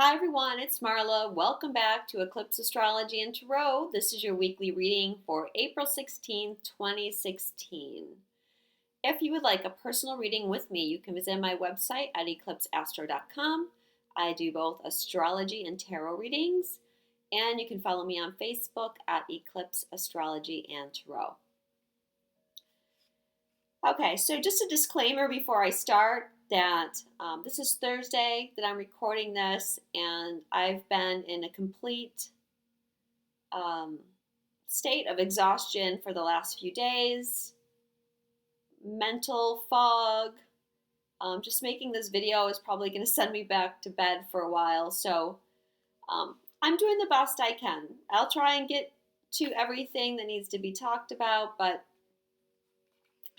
Hi everyone, it's Marla. Welcome back to Eclipse Astrology and Tarot. This is your weekly reading for April 16th, 2016. If you would like a personal reading with me, you can visit my website at eclipseastro.com. I do both astrology and tarot readings, and you can follow me on Facebook at Eclipse Astrology and Tarot. Okay, so just a disclaimer before I start that this is Thursday that I'm recording this, and I've been in a complete state of exhaustion for the last few days, mental fog. Just making this video is probably going to send me back to bed for a while, so I'm doing the best I can. I'll try and get to everything that needs to be talked about, but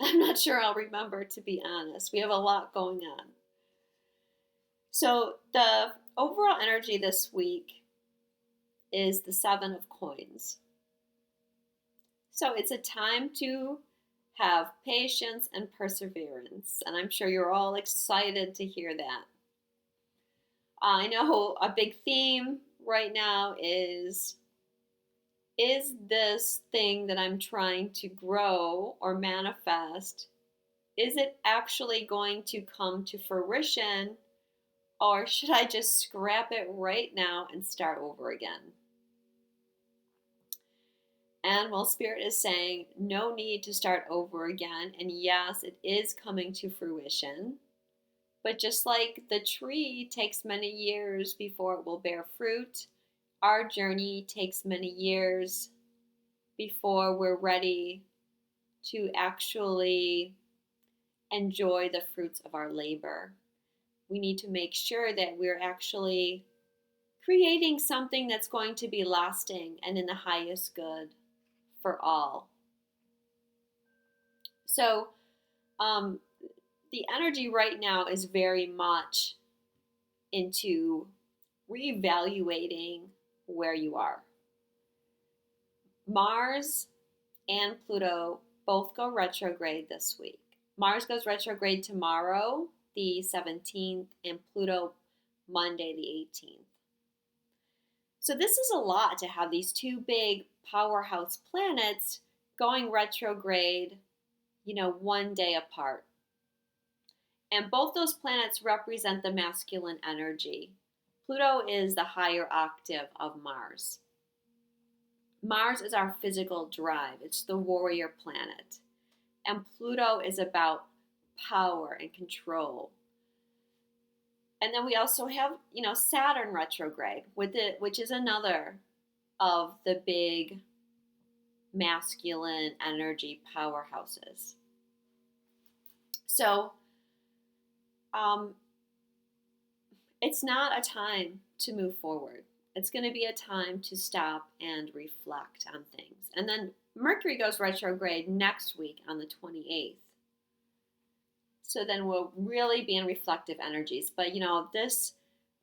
I'm not sure I'll remember, to be honest. We have a lot going on. So the overall energy this week is the Seven of Coins. So it's a time to have patience and perseverance, and I'm sure you're all excited to hear that. I know a big theme right now is this thing that I'm trying to grow or manifest, is it actually going to come to fruition, or should I just scrap it right now and start over again? And well, Spirit is saying no need to start over again, and yes, it is coming to fruition. But just like the tree takes many years before it will bear fruit, our journey takes many years before we're ready to actually enjoy the fruits of our labor. We need to make sure that we're actually creating something that's going to be lasting and in the highest good for all. So, the energy right now is very much into reevaluating where you are. Mars and Pluto both go retrograde this week. Mars goes retrograde tomorrow, the 17th, and Pluto Monday, the 18th. So this is a lot to have these two big powerhouse planets going retrograde, one day apart. And both those planets represent the masculine energy. Pluto is the higher octave of Mars. Mars is our physical drive. It's the warrior planet. And Pluto is about power and control. And then we also have, Saturn retrograde, which is another of the big masculine energy powerhouses. So, it's not a time to move forward. It's going to be a time to stop and reflect on things. And then Mercury goes retrograde next week on the 28th. So then we'll really be in reflective energies. But, this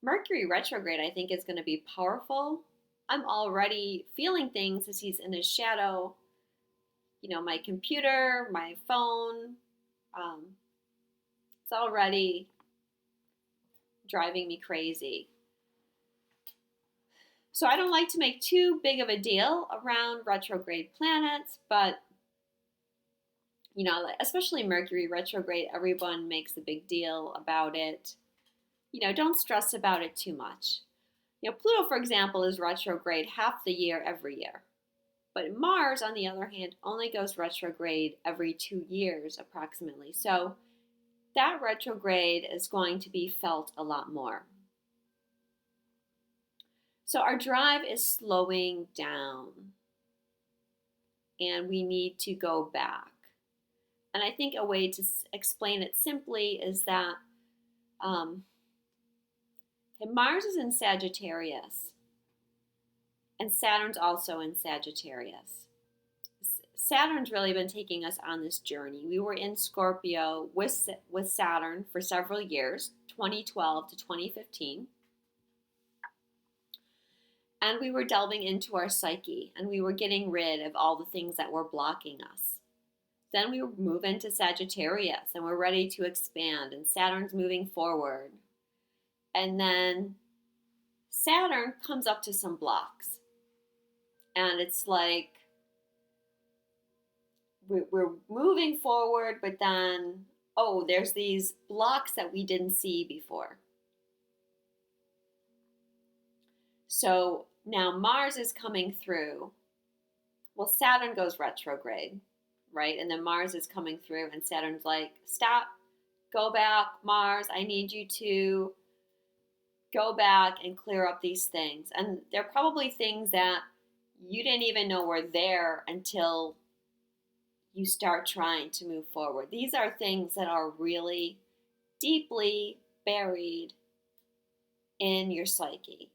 Mercury retrograde, I think, is going to be powerful. I'm already feeling things as he's in his shadow. My computer, my phone, it's already driving me crazy. So I don't like to make too big of a deal around retrograde planets, but especially Mercury retrograde, everyone makes a big deal about it. Don't stress about it too much. Pluto, for example, is retrograde half the year every year. But Mars, on the other hand, only goes retrograde every 2 years approximately. So that retrograde is going to be felt a lot more. So our drive is slowing down, and we need to go back. And I think a way to explain it simply is that Mars is in Sagittarius, and Saturn's also in Sagittarius. Saturn's really been taking us on this journey. We were in Scorpio with Saturn for several years, 2012 to 2015. And we were delving into our psyche, and we were getting rid of all the things that were blocking us. Then we move into Sagittarius, and we're ready to expand, and Saturn's moving forward. And then Saturn comes up to some blocks. And it's like we're moving forward, but then, oh, there's these blocks that we didn't see before. So now Mars is coming through. Well, Saturn goes retrograde, right? And then Mars is coming through, and Saturn's like, stop, go back, Mars, I need you to go back and clear up these things. And they're probably things that you didn't even know were there until you start trying to move forward. These are things that are really deeply buried in your psyche.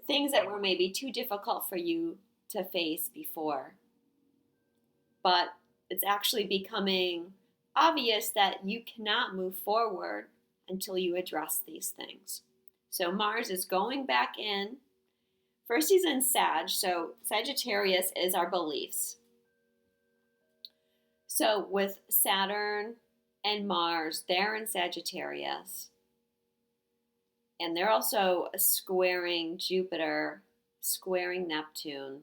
Things that were maybe too difficult for you to face before. But it's actually becoming obvious that you cannot move forward until you address these things. So Mars is going back in. First, he's in Sag, so Sagittarius is our beliefs. So with Saturn and Mars, they're in Sagittarius. And they're also squaring Jupiter, squaring Neptune.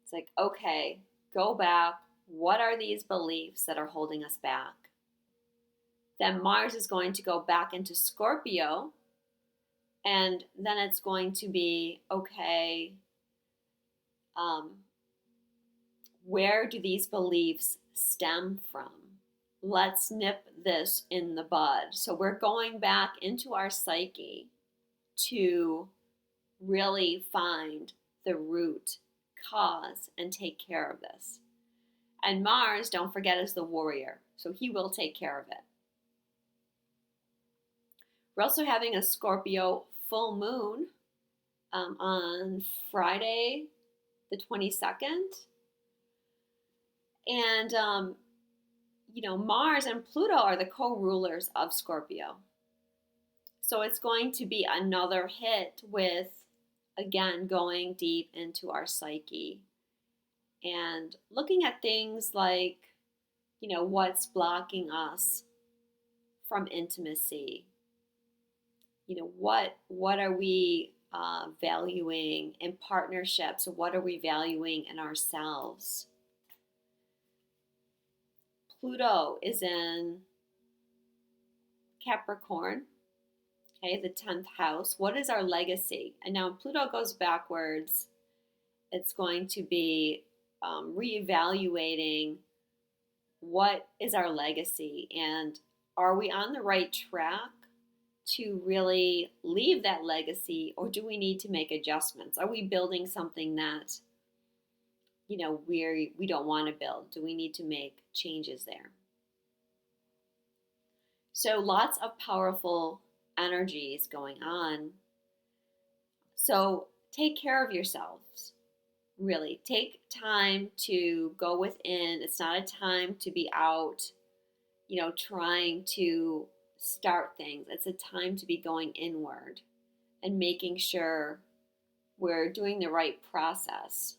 It's like, okay, go back. What are these beliefs that are holding us back? Then Mars is going to go back into Scorpio. And then it's going to be, okay, where do these beliefs stem from? Let's nip this in the bud. So we're going back into our psyche to really find the root cause and take care of this. And Mars, don't forget, is the warrior. So he will take care of it. We're also having a Scorpio full moon on Friday, the 22nd. And, Mars and Pluto are the co-rulers of Scorpio. So it's going to be another hit with, again, going deep into our psyche and looking at things like, what's blocking us from intimacy. What are we valuing in partnerships? What are we valuing in ourselves? Pluto is in Capricorn, okay, the 10th house. What is our legacy? And now when Pluto goes backwards, it's going to be reevaluating what is our legacy and are we on the right track to really leave that legacy, or do we need to make adjustments? Are we building something that we don't want to build? Do we need to make changes there? So lots of powerful energies going on. So take care of yourselves. Really, take time to go within. It's not a time to be out, trying to start things. It's a time to be going inward and making sure we're doing the right process.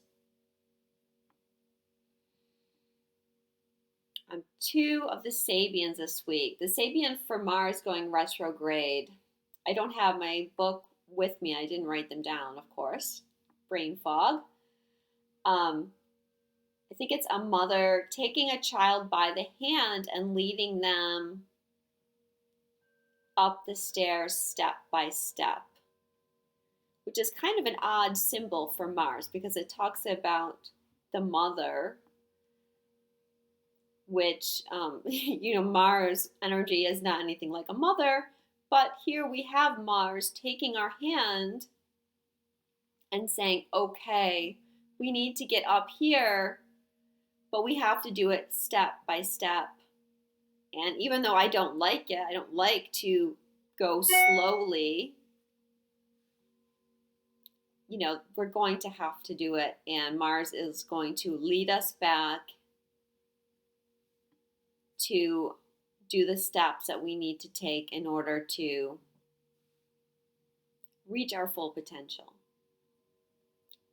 2 of the Sabians this week. The Sabian for Mars going retrograde. I don't have my book with me. I didn't write them down, of course. Brain fog. I think it's a mother taking a child by the hand and leading them up the stairs step by step, which is kind of an odd symbol for Mars because it talks about the mother, which, Mars energy is not anything like a mother, but here we have Mars taking our hand and saying, okay, we need to get up here, but we have to do it step by step. And even though I don't like it, I don't like to go slowly, we're going to have to do it. And Mars is going to lead us back to do the steps that we need to take in order to reach our full potential.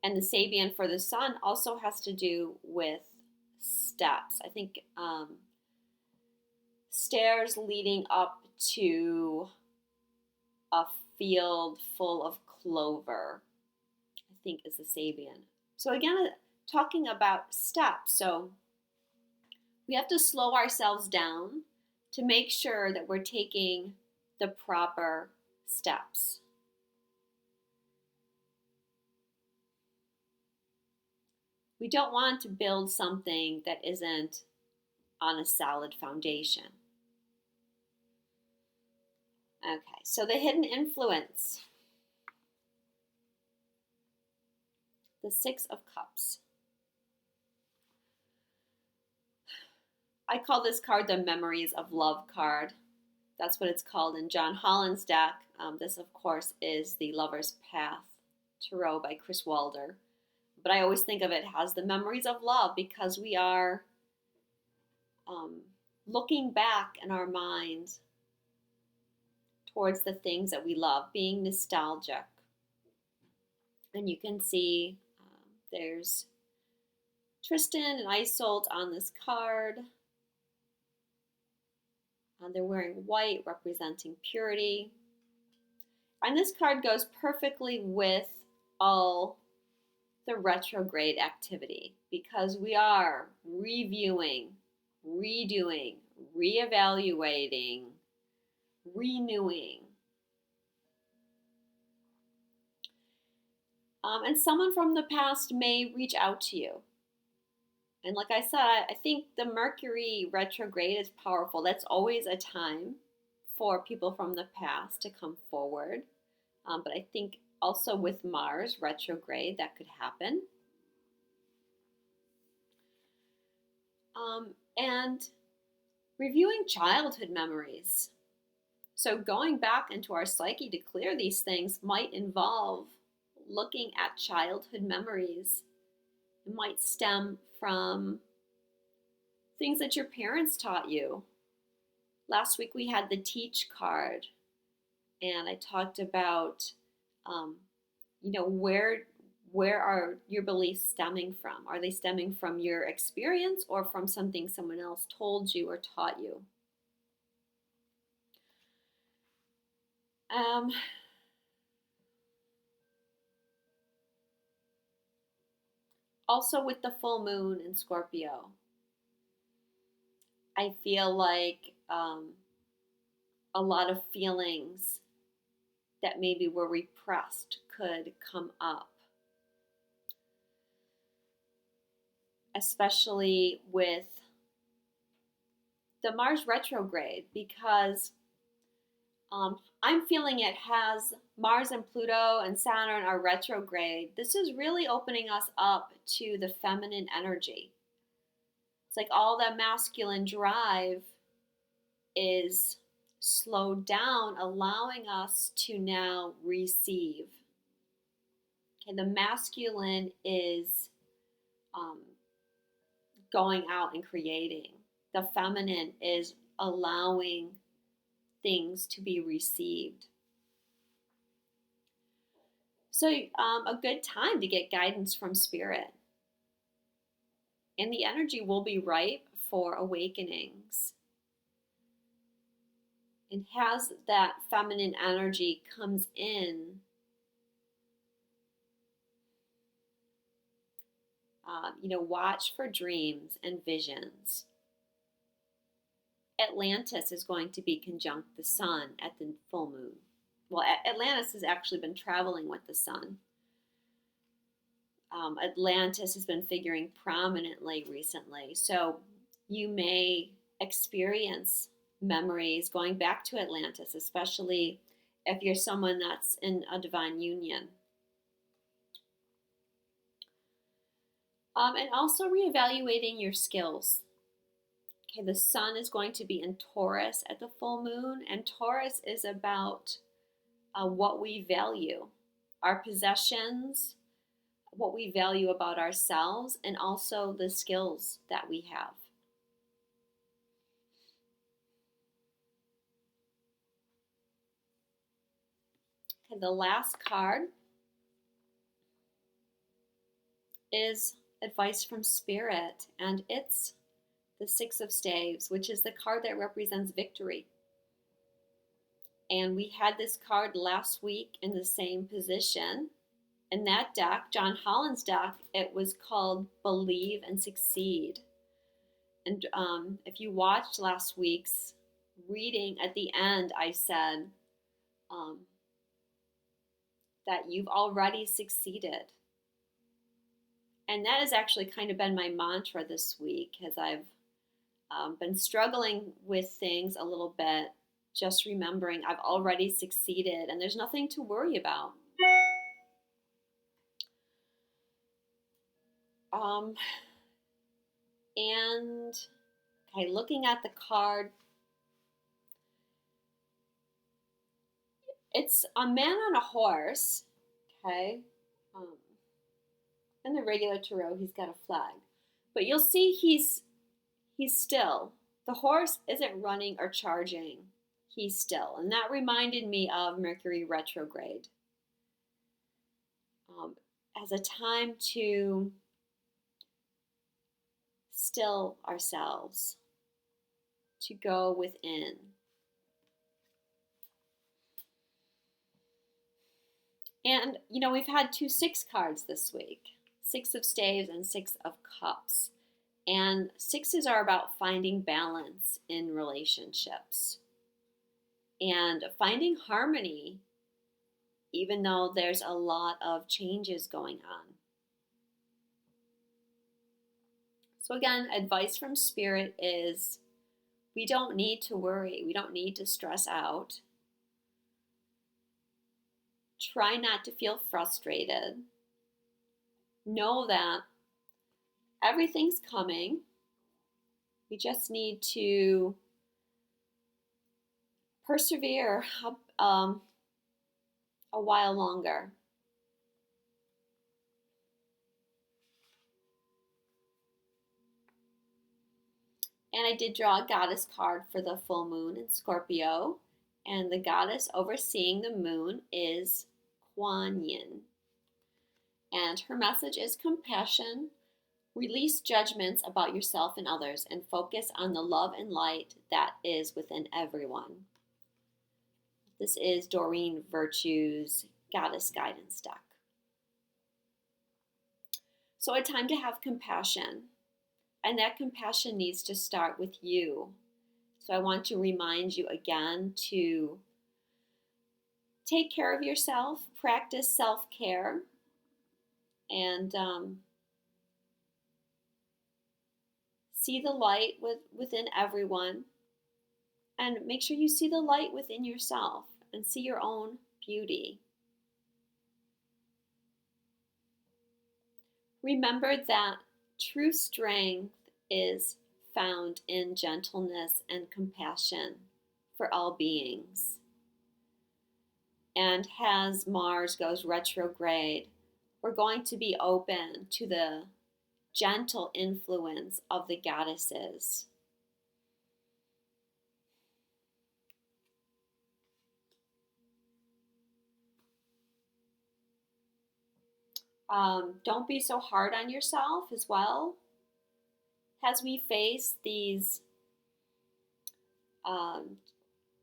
And the Sabian for the Sun also has to do with steps. I think stairs leading up to a field full of clover, I think is the Sabian. So again, talking about steps. So we have to slow ourselves down to make sure that we're taking the proper steps. We don't want to build something that isn't on a solid foundation. Okay, so the hidden influence. The Six of Cups. I call this card the Memories of Love card. That's what it's called in John Holland's deck. This, of course, is the Lover's Path Tarot by Chris Walder. But I always think of it as the memories of love because we are looking back in our minds towards the things that we love, being nostalgic. And you can see there's Tristan and Isolde on this card. They're wearing white, representing purity. And this card goes perfectly with all the retrograde activity because we are reviewing, redoing, reevaluating, renewing. And someone from the past may reach out to you. And like I said, I think the Mercury retrograde is powerful. That's always a time for people from the past to come forward. But I think also with Mars retrograde, that could happen. And reviewing childhood memories. So going back into our psyche to clear these things might involve looking at childhood memories. It might stem from things that your parents taught you. Last week we had the Teach card, and I talked about, where are your beliefs stemming from? Are they stemming from your experience or from something someone else told you or taught you? Also with the full moon in Scorpio, I feel like a lot of feelings that maybe were repressed could come up. Especially with the Mars retrograde, because I'm feeling it has Mars and Pluto and Saturn are retrograde. This is really opening us up to the feminine energy. It's like all that masculine drive is slowed down, allowing us to now receive. Okay, the masculine is going out and creating. The feminine is allowing things to be received. So a good time to get guidance from Spirit. And the energy will be ripe for awakenings. And as that feminine energy comes in, watch for dreams and visions. Atlantis is going to be conjunct the sun at the full moon. Well, Atlantis has actually been traveling with the sun. Atlantis has been figuring prominently recently. So you may experience memories going back to Atlantis, especially if you're someone that's in a divine union. And also reevaluating your skills. Okay, the sun is going to be in Taurus at the full moon, and Taurus is about what we value, our possessions, what we value about ourselves, and also the skills that we have. Okay, the last card is advice from Spirit, and it's the Six of Staves, which is the card that represents victory. And we had this card last week in the same position. In that deck, John Holland's deck, it was called Believe and Succeed. And if you watched last week's reading, at the end, I said that you've already succeeded. And that has actually kind of been my mantra this week, as I've been struggling with things a little bit, just remembering I've already succeeded and there's nothing to worry about. And okay, looking at the card, it's a man on a horse, okay? In the regular tarot, he's got a flag. But you'll see he's still. The horse isn't running or charging. He's still. And that reminded me of Mercury retrograde. As a time to still ourselves, to go within. And, we've had 2 6 cards this week. 6 of Staves and 6 of Cups. And 6s are about finding balance in relationships and finding harmony, even though there's a lot of changes going on. So again, advice from Spirit is we don't need to worry. We don't need to stress out. Try not to feel frustrated. Know that everything's coming. We just need to persevere a while longer. And I did draw a goddess card for the full moon in Scorpio. And the goddess overseeing the moon is Kuan Yin. And her message is compassion. Release judgments about yourself and others and focus on the love and light that is within everyone. This is Doreen Virtue's Goddess Guidance deck. So a time to have compassion. And that compassion needs to start with you. So I want to remind you again to take care of yourself, practice self-care, and see the light within everyone. And make sure you see the light within yourself and see your own beauty. Remember that true strength is found in gentleness and compassion for all beings. And as Mars goes retrograde, we're going to be open to the gentle influence of the goddesses. Don't be so hard on yourself as well. As we face these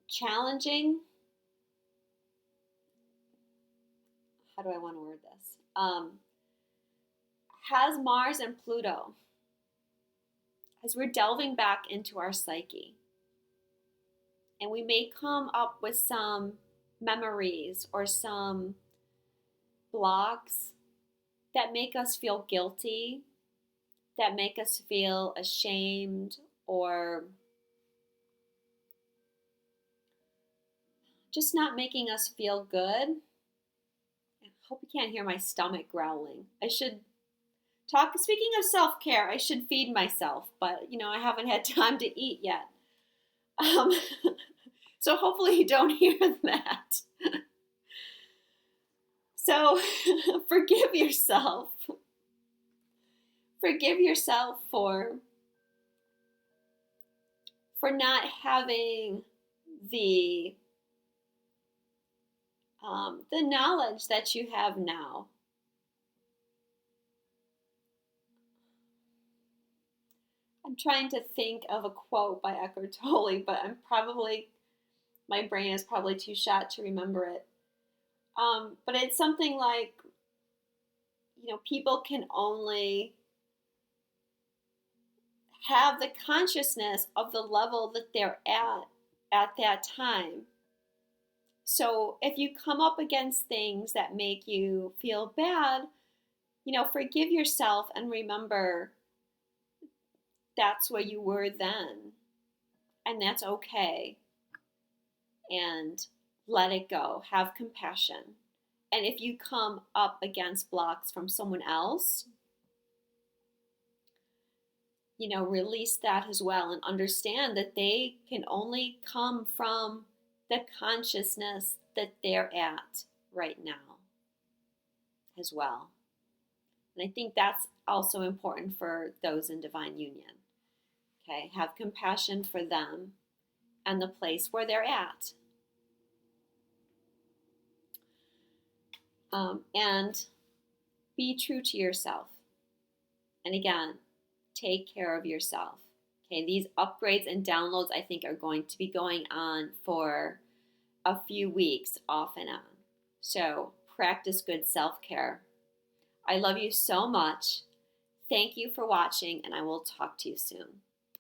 challenging, how do I want to word this? Has Mars and Pluto, as we're delving back into our psyche, and we may come up with some memories or some blocks that make us feel guilty, that make us feel ashamed, or just not making us feel good. I hope you can't hear my stomach growling. I should talk, speaking of self-care, I should feed myself, but I haven't had time to eat yet. So hopefully you don't hear that. So forgive yourself. Forgive yourself for not having the knowledge that you have now. I'm trying to think of a quote by Eckhart Tolle, but I'm probably My brain is probably too shot to remember it. But it's something like, people can only have the consciousness of the level that they're at that time. So if you come up against things that make you feel bad, forgive yourself and remember that's where you were then. And that's okay. And let it go. Have compassion. And if you come up against blocks from someone else, release that as well and understand that they can only come from the consciousness that they're at right now as well. And I think that's also important for those in divine union. Okay, have compassion for them and the place where they're at. And be true to yourself. And again, take care of yourself. Okay, these upgrades and downloads I think are going to be going on for a few weeks off and on. So practice good self-care. I love you so much. Thank you for watching, and I will talk to you soon.